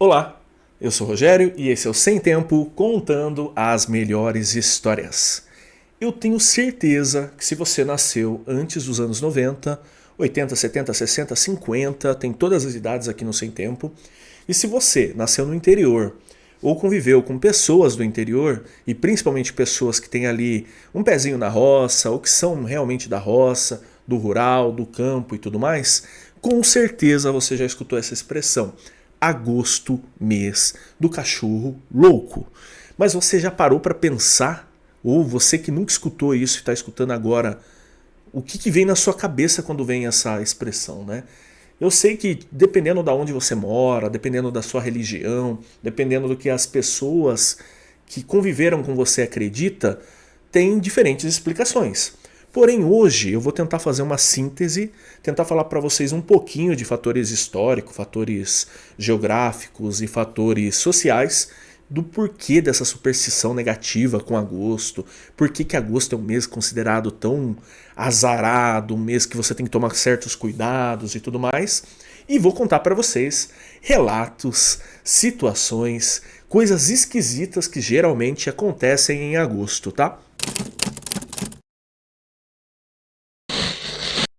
Olá, eu sou o Rogério e esse é o Sem Tempo contando as melhores histórias. Eu tenho certeza que se você nasceu antes dos anos 90, 80, 70, 60, 50, tem todas as idades aqui no Sem Tempo, e se você nasceu no interior ou conviveu com pessoas do interior, e principalmente pessoas que têm ali um pezinho na roça ou que são realmente da roça, do rural, do campo e tudo mais, com certeza você já escutou essa expressão. Agosto, mês do cachorro louco. Mas você já parou para pensar, ou você que nunca escutou isso e está escutando agora, o que vem na sua cabeça quando vem essa expressão, né? Eu sei que dependendo da onde você mora, dependendo da sua religião, dependendo do que as pessoas que conviveram com você acreditam, tem diferentes explicações. Porém, hoje eu vou tentar fazer uma síntese, tentar falar para vocês um pouquinho de fatores históricos, fatores geográficos e fatores sociais do porquê dessa superstição negativa com agosto, por que agosto é um mês considerado tão azarado, um mês que você tem que tomar certos cuidados e tudo mais. E vou contar para vocês relatos, situações, coisas esquisitas que geralmente acontecem em agosto, tá?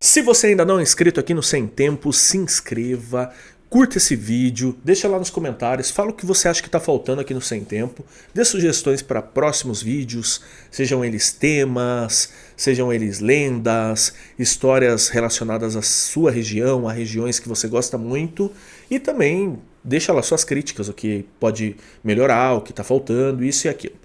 Se você ainda não é inscrito aqui no Sem Tempo, se inscreva, curta esse vídeo, deixa lá nos comentários, fala o que você acha que está faltando aqui no Sem Tempo, dê sugestões para próximos vídeos, sejam eles temas, sejam eles lendas, histórias relacionadas à sua região, a regiões que você gosta muito, e também deixa lá suas críticas, o que pode melhorar, o que está faltando, isso e aquilo.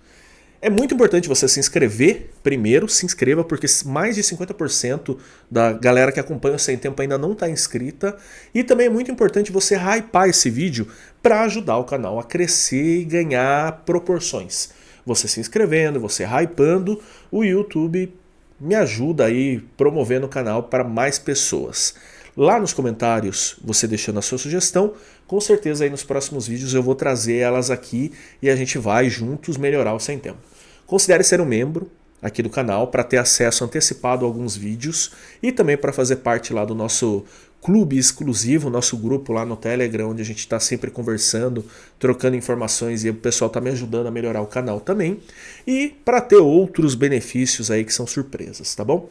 É muito importante você se inscrever primeiro, se inscreva, porque mais de 50% da galera que acompanha o Sem Tempo ainda não está inscrita. E também é muito importante você hypar esse vídeo para ajudar o canal a crescer e ganhar proporções. Você se inscrevendo, você hypando, o YouTube me ajuda aí promovendo o canal para mais pessoas. Lá nos comentários, você deixando a sua sugestão, com certeza aí nos próximos vídeos eu vou trazer elas aqui e a gente vai juntos melhorar o Sem Tempo. Considere ser um membro aqui do canal para ter acesso antecipado a alguns vídeos e também para fazer parte lá do nosso clube exclusivo, nosso grupo lá no Telegram, onde a gente está sempre conversando, trocando informações e o pessoal está me ajudando a melhorar o canal também. E para ter outros benefícios aí que são surpresas, tá bom?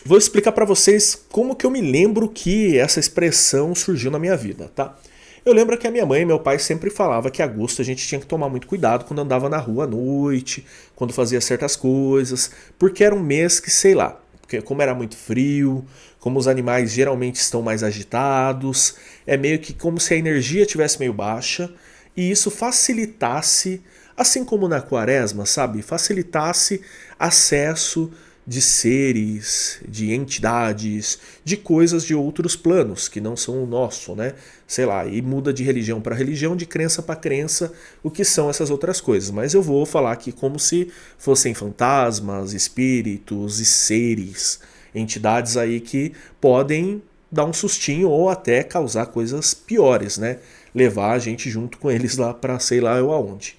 Vou explicar para vocês como que eu me lembro que essa expressão surgiu na minha vida, tá? Eu lembro que a minha mãe e meu pai sempre falavam que agosto a gente tinha que tomar muito cuidado quando andava na rua à noite, quando fazia certas coisas, porque era um mês que, sei lá, porque como era muito frio, como os animais geralmente estão mais agitados, é meio que como se a energia tivesse meio baixa, e isso facilitasse, assim como na quaresma, sabe? Facilitasse acesso de seres, de entidades, de coisas de outros planos que não são o nosso, né? Sei lá, e muda de religião para religião, de crença para crença, o que são essas outras coisas. Mas eu vou falar aqui como se fossem fantasmas, espíritos e seres, entidades aí que podem dar um sustinho ou até causar coisas piores, né? Levar a gente junto com eles lá para sei lá eu aonde.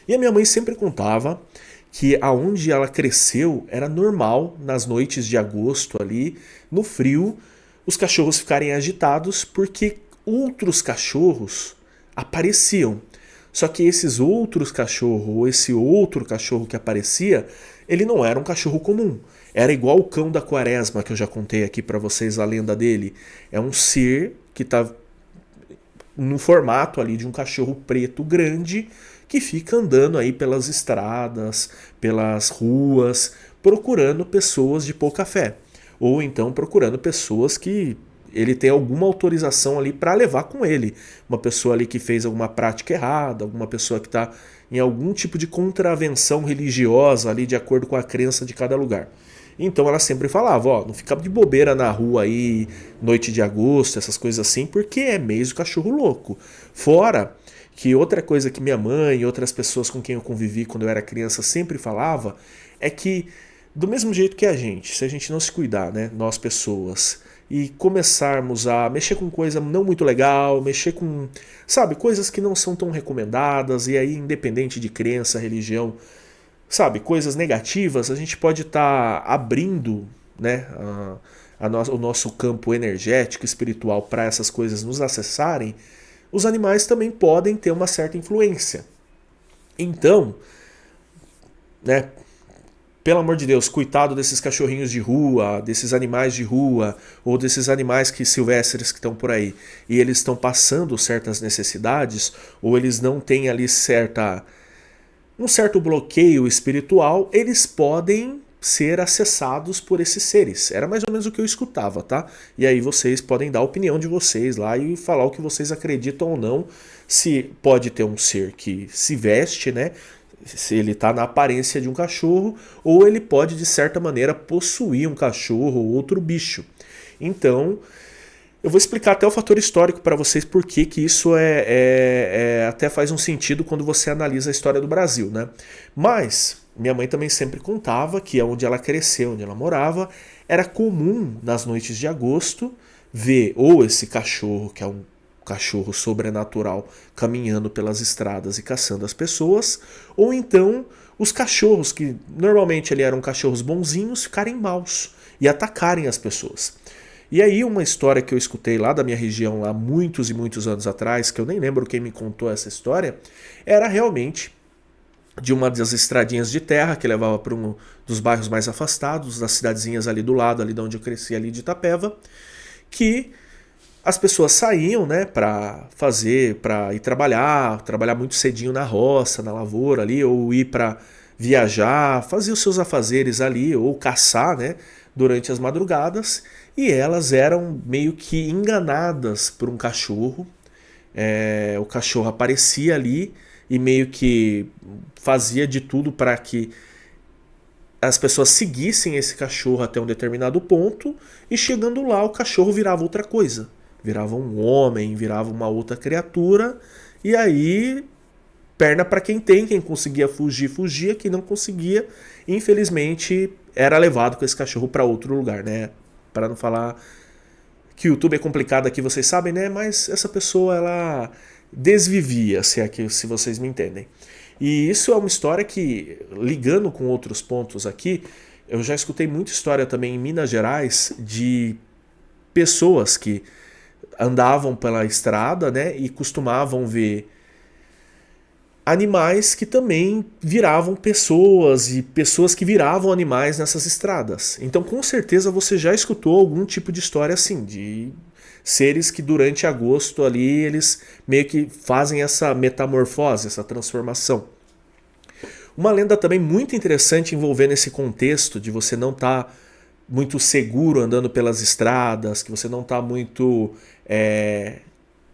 E a minha mãe sempre contava que aonde ela cresceu era normal nas noites de agosto ali, no frio, os cachorros ficarem agitados porque outros cachorros apareciam. Só que esses outros cachorros, ou esse outro cachorro que aparecia, ele não era um cachorro comum. Era igual o cão da quaresma que eu já contei aqui para vocês a lenda dele. É um ser que está no formato ali de um cachorro preto grande que fica andando aí pelas estradas, pelas ruas, procurando pessoas de pouca fé. Ou então procurando pessoas que ele tem alguma autorização ali para levar com ele. Uma pessoa ali que fez alguma prática errada, alguma pessoa que está em algum tipo de contravenção religiosa ali de acordo com a crença de cada lugar. Então ela sempre falava, ó, não fica de bobeira na rua aí, noite de agosto, essas coisas assim, porque é mês do cachorro louco. Fora que outra coisa que minha mãe e outras pessoas com quem eu convivi quando eu era criança sempre falava é que do mesmo jeito que a gente, se a gente não se cuidar, né, nós pessoas, e começarmos a mexer com coisa não muito legal, mexer com, sabe, coisas que não são tão recomendadas, e aí independente de crença, religião, sabe, coisas negativas, a gente pode estar abrindo, né, o nosso campo energético, espiritual para essas coisas nos acessarem. os animais também podem ter uma certa influência. Então, né, pelo amor de Deus, coitado desses cachorrinhos de rua, desses animais de rua, ou desses animais silvestres que estão por aí, e eles estão passando certas necessidades, ou eles não têm ali um certo bloqueio espiritual, eles podem ser acessados por esses seres. Era mais ou menos o que eu escutava, tá? E aí vocês podem dar a opinião de vocês lá e falar o que vocês acreditam ou não, se pode ter um ser que se veste, né? Se ele está na aparência de um cachorro, ou ele pode, de certa maneira, possuir um cachorro ou outro bicho. Então, eu vou explicar até o fator histórico para vocês por que isso até faz um sentido quando você analisa a história do Brasil, né? Mas minha mãe também sempre contava que onde ela cresceu, onde ela morava, era comum nas noites de agosto ver ou esse cachorro, que é um cachorro sobrenatural, caminhando pelas estradas e caçando as pessoas, ou então os cachorros, que normalmente ali eram cachorros bonzinhos, ficarem maus e atacarem as pessoas. E aí uma história que eu escutei lá da minha região, lá muitos e muitos anos atrás, que eu nem lembro quem me contou essa história, era realmente de uma das estradinhas de terra que levava para um dos bairros mais afastados, das cidadezinhas ali do lado, ali de onde eu cresci, ali de Itapeva, que as pessoas saíam, né, para ir trabalhar muito cedinho na roça, na lavoura ali, ou ir para viajar, fazer os seus afazeres ali, ou caçar, né, durante as madrugadas, e elas eram meio que enganadas por um cachorro. O cachorro aparecia ali e meio que fazia de tudo para que as pessoas seguissem esse cachorro até um determinado ponto, e chegando lá o cachorro virava outra coisa. Virava um homem, virava uma outra criatura, e aí perna para quem tem, quem conseguia fugir, fugia, quem não conseguia, infelizmente era levado com esse cachorro para outro lugar, né? Para não falar que o YouTube é complicado aqui, vocês sabem, né? Mas essa pessoa, ela desvivia, se vocês me entendem. E isso é uma história que, ligando com outros pontos aqui, eu já escutei muita história também em Minas Gerais de pessoas que andavam pela estrada, né, e costumavam ver animais que também viravam pessoas e pessoas que viravam animais nessas estradas. Então, com certeza você já escutou algum tipo de história assim, de seres que durante agosto ali eles meio que fazem essa metamorfose, essa transformação. Uma lenda também muito interessante envolvendo esse contexto de você não estar muito seguro andando pelas estradas, que você não está muito,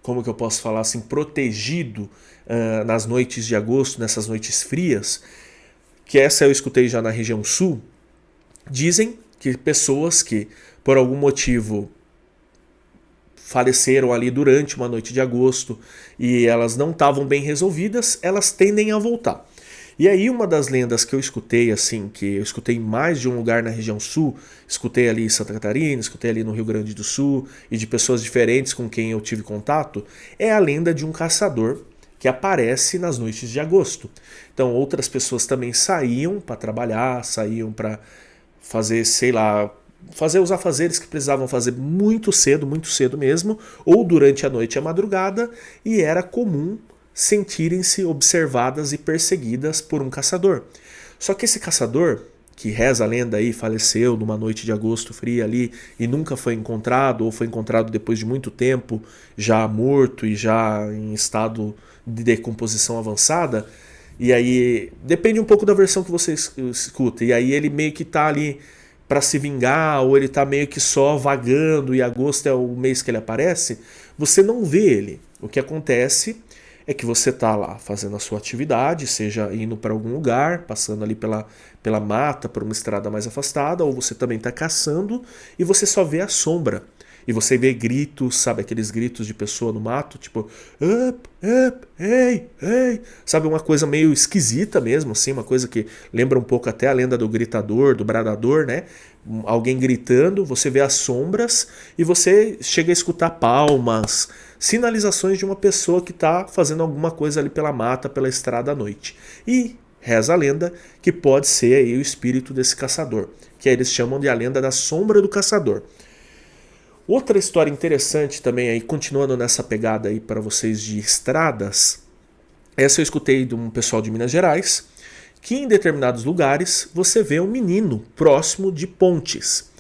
como que eu posso falar assim, protegido nas noites de agosto, nessas noites frias, que essa eu escutei já na região sul. Dizem que pessoas que por algum motivo faleceram ali durante uma noite de agosto e elas não estavam bem resolvidas, elas tendem a voltar. E aí uma das lendas que eu escutei, assim, que eu escutei em mais de um lugar na região sul, escutei ali em Santa Catarina, escutei ali no Rio Grande do Sul, e de pessoas diferentes com quem eu tive contato, é a lenda de um caçador que aparece nas noites de agosto. Então outras pessoas também saíam para trabalhar, saíam para fazer, sei lá, fazer os afazeres que precisavam fazer muito cedo mesmo, ou durante a noite e a madrugada, e era comum sentirem-se observadas e perseguidas por um caçador. Só que esse caçador, que reza a lenda aí, faleceu numa noite de agosto fria ali e nunca foi encontrado, ou foi encontrado depois de muito tempo, já morto e já em estado de decomposição avançada. E aí, depende um pouco da versão que você escuta, e aí ele meio que tá ali para se vingar, ou ele tá meio que só vagando e agosto é o mês que ele aparece, você não vê ele. O que acontece é que você está lá fazendo a sua atividade, seja indo para algum lugar, passando ali pela mata, por uma estrada mais afastada, ou você também está caçando e você só vê a sombra. E você vê gritos, sabe, aqueles gritos de pessoa no mato, tipo, up, up, ei, ei. Sabe, uma coisa meio esquisita mesmo, assim, uma coisa que lembra um pouco até a lenda do gritador, do bradador, né? Alguém gritando, você vê as sombras e você chega a escutar palmas, sinalizações de uma pessoa que está fazendo alguma coisa ali pela mata, pela estrada à noite. E reza a lenda que pode ser aí o espírito desse caçador, que aí eles chamam de a lenda da sombra do caçador. Outra história interessante também aí, continuando nessa pegada aí para vocês de estradas, essa eu escutei de um pessoal de Minas Gerais, que em determinados lugares você vê um menino próximo de pontes.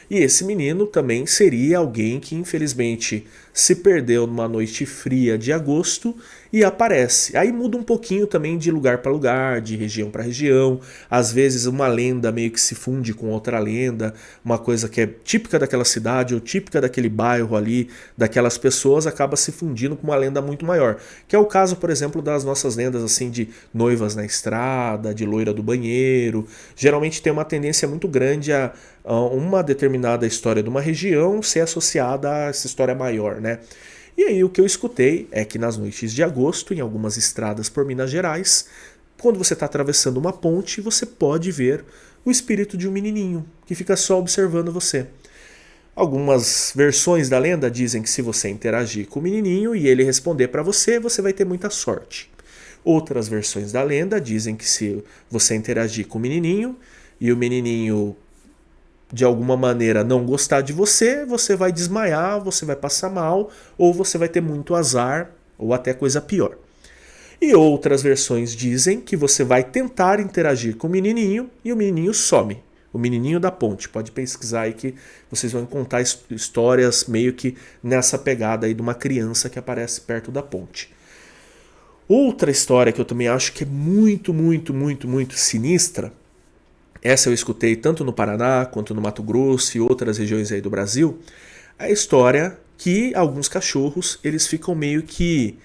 E esse menino também seria alguém que infelizmente se perdeu numa noite fria de agosto e aparece. Aí muda um pouquinho também de lugar para lugar, de região para região. Às vezes uma lenda meio que se funde com outra lenda, uma coisa que é típica daquela cidade ou típica daquele bairro ali, daquelas pessoas, acaba se fundindo com uma lenda muito maior. Que é o caso, por exemplo, das nossas lendas assim de noivas na estrada, de loira do banheiro. Geralmente tem uma tendência muito grande a uma determinada história de uma região ser associada a essa história maior, né? E aí o que eu escutei é que nas noites de agosto, em algumas estradas por Minas Gerais, quando você está atravessando uma ponte, você pode ver o espírito de um menininho que fica só observando você. Algumas versões da lenda dizem que se você interagir com o menininho e ele responder para você, você vai ter muita sorte. Outras versões da lenda dizem que se você interagir com o menininho e o menininho de alguma maneira não gostar de você, você vai desmaiar, você vai passar mal, ou você vai ter muito azar, ou até coisa pior. E outras versões dizem que você vai tentar interagir com o menininho e o menininho some. O menininho da ponte. Pode pesquisar aí que vocês vão contar histórias meio que nessa pegada aí de uma criança que aparece perto da ponte. Outra história que eu também acho que é muito, muito, muito, muito sinistra. Essa eu escutei tanto no Paraná quanto no Mato Grosso e outras regiões aí do Brasil. A história que alguns cachorros eles ficam meio que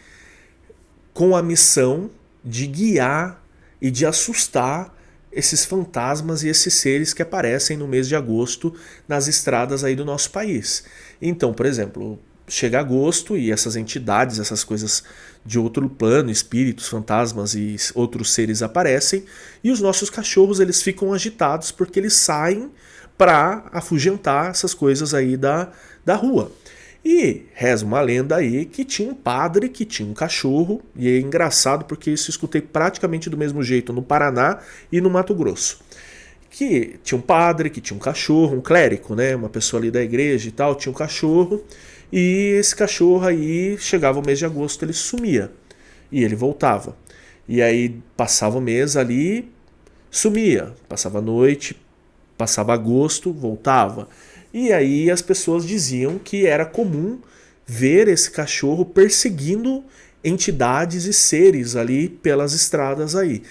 com a missão de guiar e de assustar esses fantasmas e esses seres que aparecem no mês de agosto nas estradas aí do nosso país. Então, por exemplo, chega agosto e essas entidades, essas coisas de outro plano, espíritos, fantasmas e outros seres aparecem e os nossos cachorros eles ficam agitados porque eles saem para afugentar essas coisas aí da rua. E reza uma lenda aí que tinha um padre que tinha um cachorro, e é engraçado porque isso eu escutei praticamente do mesmo jeito no Paraná e no Mato Grosso. Que tinha um padre que tinha um cachorro, um clérigo, né, uma pessoa ali da igreja e tal, tinha um cachorro. E esse cachorro aí, chegava o mês de agosto, ele sumia. E ele voltava. E aí passava o mês ali, sumia. Passava a noite, passava agosto, voltava. E aí as pessoas diziam que era comum ver esse cachorro perseguindo entidades e seres ali pelas estradas aí.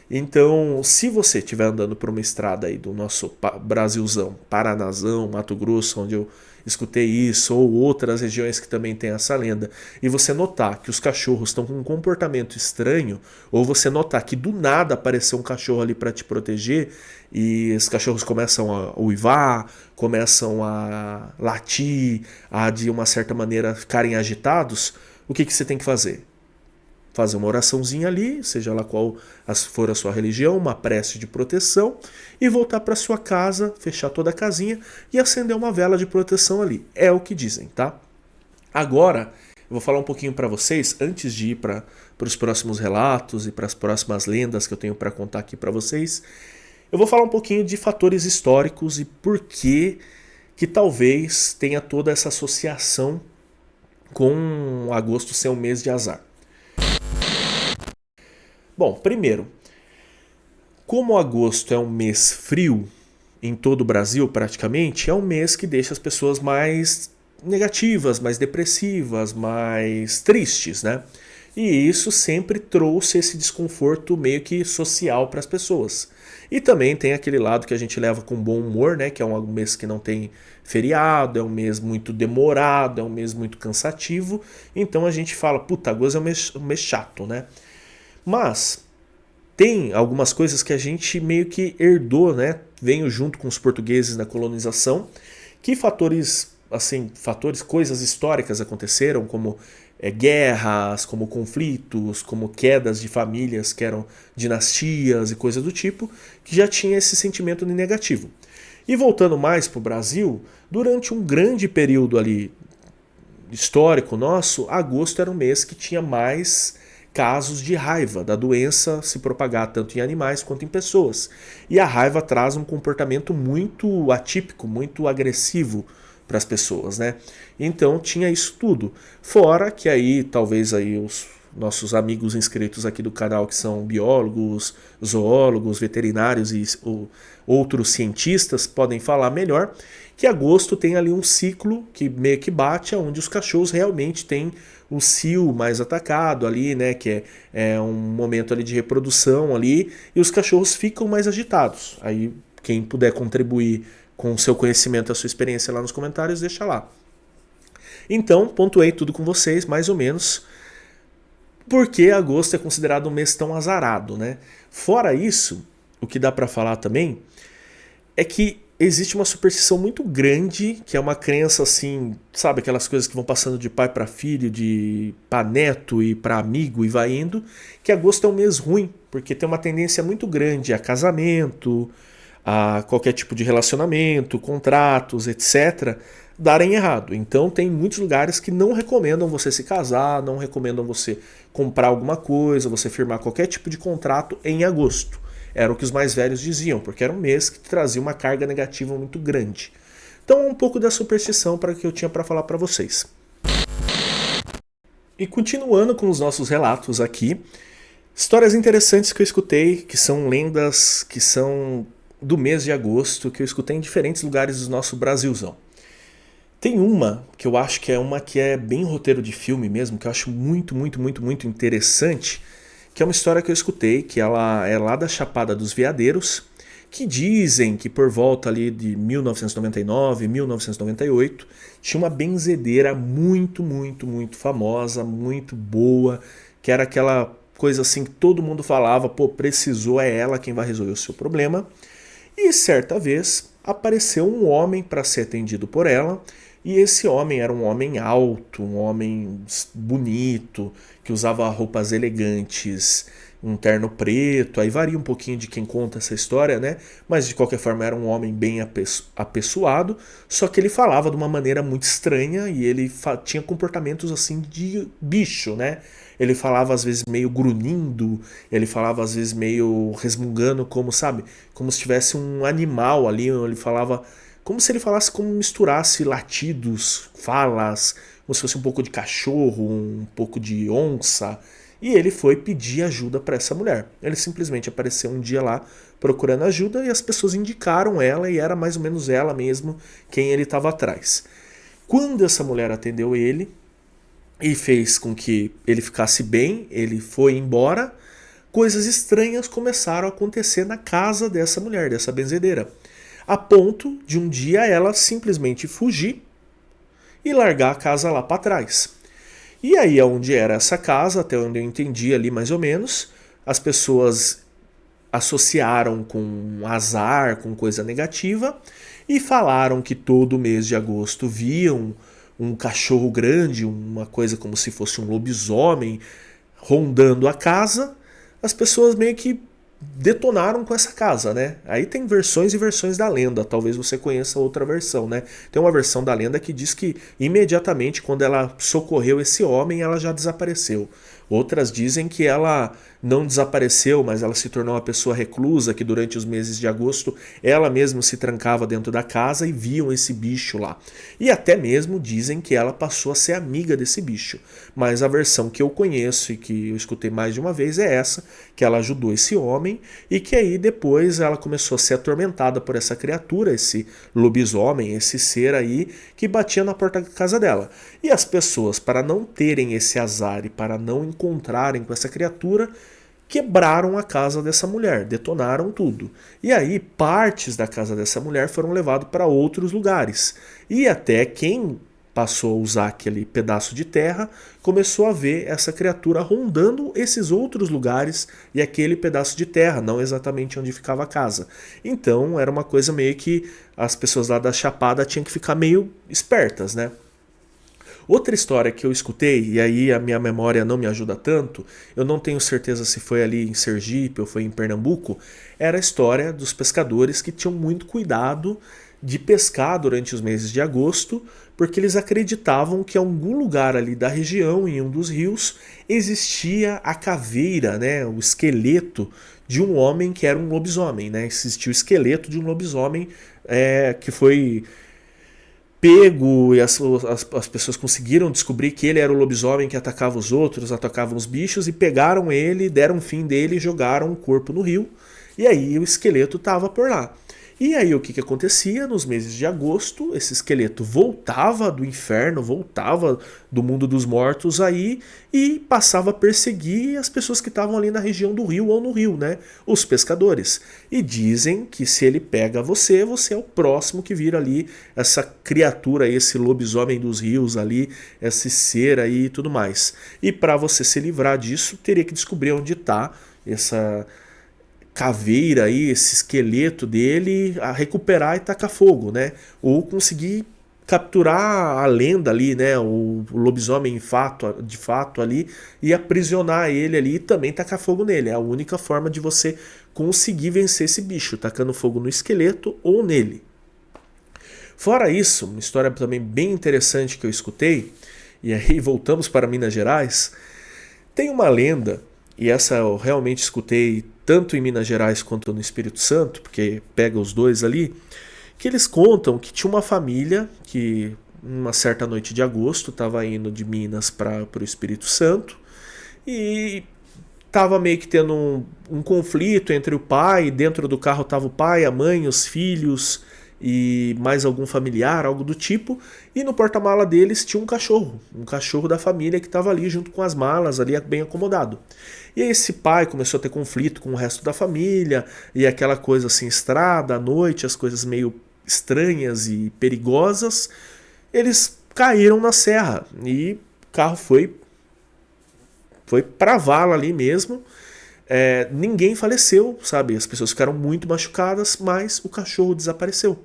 Então, se você estiver andando por uma estrada aí do nosso Brasilzão, Paranazão, Mato Grosso, onde eu escutei isso, ou outras regiões que também tem essa lenda, e você notar que os cachorros estão com um comportamento estranho, ou você notar que do nada apareceu um cachorro ali para te proteger, e os cachorros começam a uivar, começam a latir, a de uma certa maneira ficarem agitados, o que você tem que fazer? Fazer uma oraçãozinha ali, seja lá qual for a sua religião, uma prece de proteção, e voltar para sua casa, fechar toda a casinha e acender uma vela de proteção ali. É o que dizem, tá? Agora, eu vou falar um pouquinho para vocês, antes de ir para os próximos relatos e para as próximas lendas que eu tenho para contar aqui para vocês. Eu vou falar um pouquinho de fatores históricos e por que talvez tenha toda essa associação com agosto ser um mês de azar. Bom, primeiro, como agosto é um mês frio em todo o Brasil praticamente, é um mês que deixa as pessoas mais negativas, mais depressivas, mais tristes, né? E isso sempre trouxe esse desconforto meio que social para as pessoas. E também tem aquele lado que a gente leva com bom humor, né? Que é um mês que não tem feriado, é um mês muito demorado, é um mês muito cansativo. Então a gente fala, puta, agosto é um mês chato, né? Mas tem algumas coisas que a gente meio que herdou, né? Veio junto com os portugueses na colonização, que coisas históricas aconteceram, como guerras, como conflitos, como quedas de famílias que eram dinastias e coisas do tipo, que já tinha esse sentimento de negativo. E voltando mais para o Brasil, durante um grande período ali histórico nosso, agosto era um mês que tinha mais casos de raiva, da doença se propagar tanto em animais quanto em pessoas. E a raiva traz um comportamento muito atípico, muito agressivo para as pessoas, né? Então tinha isso tudo. Fora que aí talvez aí os nossos amigos inscritos aqui do canal que são biólogos, zoólogos, veterinários e outros cientistas podem falar melhor, que agosto tem ali um ciclo que meio que bate, onde os cachorros realmente têm o cio mais atacado ali, né, que é um momento ali de reprodução ali, e os cachorros ficam mais agitados. Aí quem puder contribuir com o seu conhecimento e a sua experiência lá nos comentários, deixa lá. Então, pontuei tudo com vocês, mais ou menos, porque agosto é considerado um mês tão azarado, né? Fora isso, o que dá para falar também é que existe uma superstição muito grande, que é uma crença assim, sabe, aquelas coisas que vão passando de pai para filho, de para neto e para amigo e vai indo, que agosto é um mês ruim, porque tem uma tendência muito grande a casamento, a qualquer tipo de relacionamento, contratos, etc., darem errado. Então tem muitos lugares que não recomendam você se casar, não recomendam você comprar alguma coisa, você firmar qualquer tipo de contrato em agosto. Era o que os mais velhos diziam, porque era um mês que trazia uma carga negativa muito grande. Então um pouco da superstição para que eu tinha para falar para vocês. E continuando com os nossos relatos aqui, histórias interessantes que eu escutei, que são lendas, que são do mês de agosto, que eu escutei em diferentes lugares do nosso Brasilzão. Tem uma que eu acho que é uma que é bem roteiro de filme mesmo, que eu acho muito, muito, muito, muito interessante, que é uma história que eu escutei, que ela é lá da Chapada dos Veadeiros, que dizem que por volta ali de 1999, 1998, tinha uma benzedeira muito, muito, muito famosa, muito boa, que era aquela coisa assim que todo mundo falava, pô, precisou, é ela quem vai resolver o seu problema. E certa vez apareceu um homem para ser atendido por ela, e esse homem era um homem alto, um homem bonito, que usava roupas elegantes, um terno preto, aí varia um pouquinho de quem conta essa história, né? Mas de qualquer forma era um homem bem apessoado, só que ele falava de uma maneira muito estranha e ele tinha comportamentos assim de bicho, né? Ele falava às vezes meio grunhindo, ele falava às vezes meio resmungando, como, sabe? Como se tivesse um animal ali, ele falava como se ele falasse, como misturasse latidos, falas, como se fosse um pouco de cachorro, um pouco de onça. E ele foi pedir ajuda para essa mulher. Ele simplesmente apareceu um dia lá procurando ajuda e as pessoas indicaram ela e era mais ou menos ela mesmo quem ele estava atrás. Quando essa mulher atendeu ele e fez com que ele ficasse bem, ele foi embora, coisas estranhas começaram a acontecer na casa dessa mulher, dessa benzedeira. A ponto de um dia ela simplesmente fugir e largar a casa lá para trás. E aí, onde era essa casa, até onde eu entendi ali mais ou menos, as pessoas associaram com azar, com coisa negativa, e falaram que todo mês de agosto viam um cachorro grande, uma coisa como se fosse um lobisomem, rondando a casa. As pessoas meio que detonaram com essa casa, né? Aí tem versões e versões da lenda, talvez você conheça outra versão, né? Tem uma versão da lenda que diz que imediatamente quando ela socorreu esse homem, ela já desapareceu. Outras dizem que ela não desapareceu, mas ela se tornou uma pessoa reclusa, que durante os meses de agosto ela mesma se trancava dentro da casa e viam esse bicho lá. E até mesmo dizem que ela passou a ser amiga desse bicho. Mas a versão que eu conheço e que eu escutei mais de uma vez é essa, que ela ajudou esse homem e que aí depois ela começou a ser atormentada por essa criatura, esse lobisomem, esse ser aí que batia na porta da casa dela. E as pessoas, para não terem esse azar e para não encontrarem com essa criatura, quebraram a casa dessa mulher, detonaram tudo. E aí partes da casa dessa mulher foram levadas para outros lugares. E até quem passou a usar aquele pedaço de terra começou a ver essa criatura rondando esses outros lugares e aquele pedaço de terra, não exatamente onde ficava a casa. Então era uma coisa meio que as pessoas lá da Chapada tinham que ficar meio espertas, né? Outra história que eu escutei, e aí a minha memória não me ajuda tanto, eu não tenho certeza se foi ali em Sergipe ou foi em Pernambuco, era a história dos pescadores que tinham muito cuidado de pescar durante os meses de agosto, porque eles acreditavam que em algum lugar ali da região, em um dos rios, existia a caveira, né, o esqueleto de um homem que era um lobisomem, né? Existia o esqueleto de um lobisomem que foi pego e as pessoas conseguiram descobrir que ele era o lobisomem que atacava os outros, atacava os bichos, e pegaram ele, deram fim dele e jogaram o corpo no rio. E aí o esqueleto estava por lá. E aí o que acontecia? Nos meses de agosto, esse esqueleto voltava do inferno, voltava do mundo dos mortos aí e passava a perseguir as pessoas que estavam ali na região do rio ou no rio, né? Os pescadores. E dizem que se ele pega você, você é o próximo que vira ali essa criatura, esse lobisomem dos rios ali, esse ser aí e tudo mais. E para você se livrar disso, teria que descobrir onde está essa caveira aí, esse esqueleto dele, a recuperar e tacar fogo, né? Ou conseguir capturar a lenda ali, né? O lobisomem de fato ali e aprisionar ele ali e também tacar fogo nele. É a única forma de você conseguir vencer esse bicho, tacando fogo no esqueleto ou nele. Fora isso, uma história também bem interessante que eu escutei, e aí voltamos para Minas Gerais, tem uma lenda, e essa eu realmente escutei tanto em Minas Gerais quanto no Espírito Santo, porque pega os dois ali, que eles contam que tinha uma família que, uma certa noite de agosto, estava indo de Minas para o Espírito Santo e estava meio que tendo um conflito entre o pai, dentro do carro estava o pai, a mãe, os filhos e mais algum familiar, algo do tipo, e no porta-mala deles tinha um cachorro da família que estava ali junto com as malas, ali bem acomodado. E aí esse pai começou a ter conflito com o resto da família, e aquela coisa assim, estrada, à noite, as coisas meio estranhas e perigosas, eles caíram na serra, e o carro foi pra vala ali mesmo. Ninguém faleceu, sabe? As pessoas ficaram muito machucadas, mas o cachorro desapareceu.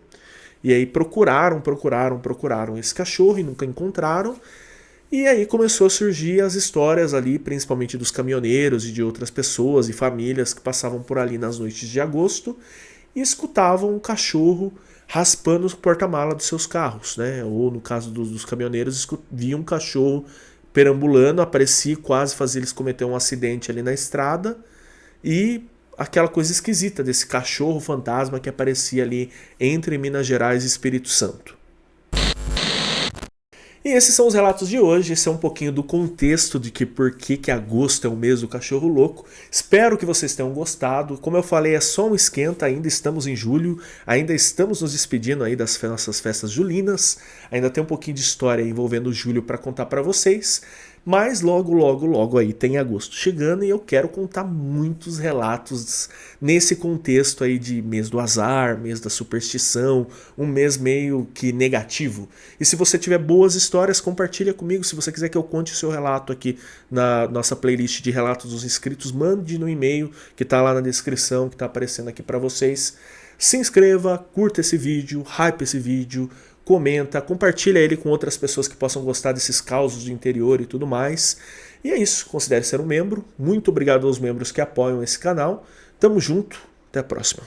E aí procuraram esse cachorro e nunca encontraram. E aí começou a surgir as histórias ali, principalmente dos caminhoneiros e de outras pessoas e famílias que passavam por ali nas noites de agosto e escutavam um cachorro raspando o porta-mala dos seus carros, né? Ou no caso dos caminhoneiros, viam um cachorro perambulando, aparecia, quase fazia eles cometer um acidente ali na estrada, e aquela coisa esquisita desse cachorro fantasma que aparecia ali entre Minas Gerais e Espírito Santo. E esses são os relatos de hoje, esse é um pouquinho do contexto de que por que agosto é o mês do cachorro louco. Espero que vocês tenham gostado. Como eu falei, é só um esquenta, ainda estamos em julho, ainda estamos nos despedindo aí das nossas festas julinas, ainda tem um pouquinho de história envolvendo julho para contar para vocês. Mas logo aí tem agosto chegando e eu quero contar muitos relatos nesse contexto aí de mês do azar, mês da superstição, um mês meio que negativo. E se você tiver boas histórias, compartilha comigo. Se você quiser que eu conte o seu relato aqui na nossa playlist de relatos dos inscritos, mande no e-mail que está lá na descrição, que está aparecendo aqui para vocês. Se inscreva, curta esse vídeo, hype esse vídeo, comenta, compartilha ele com outras pessoas que possam gostar desses causos do interior e tudo mais. E é isso, considere ser um membro. Muito obrigado aos membros que apoiam esse canal. Tamo junto, até a próxima.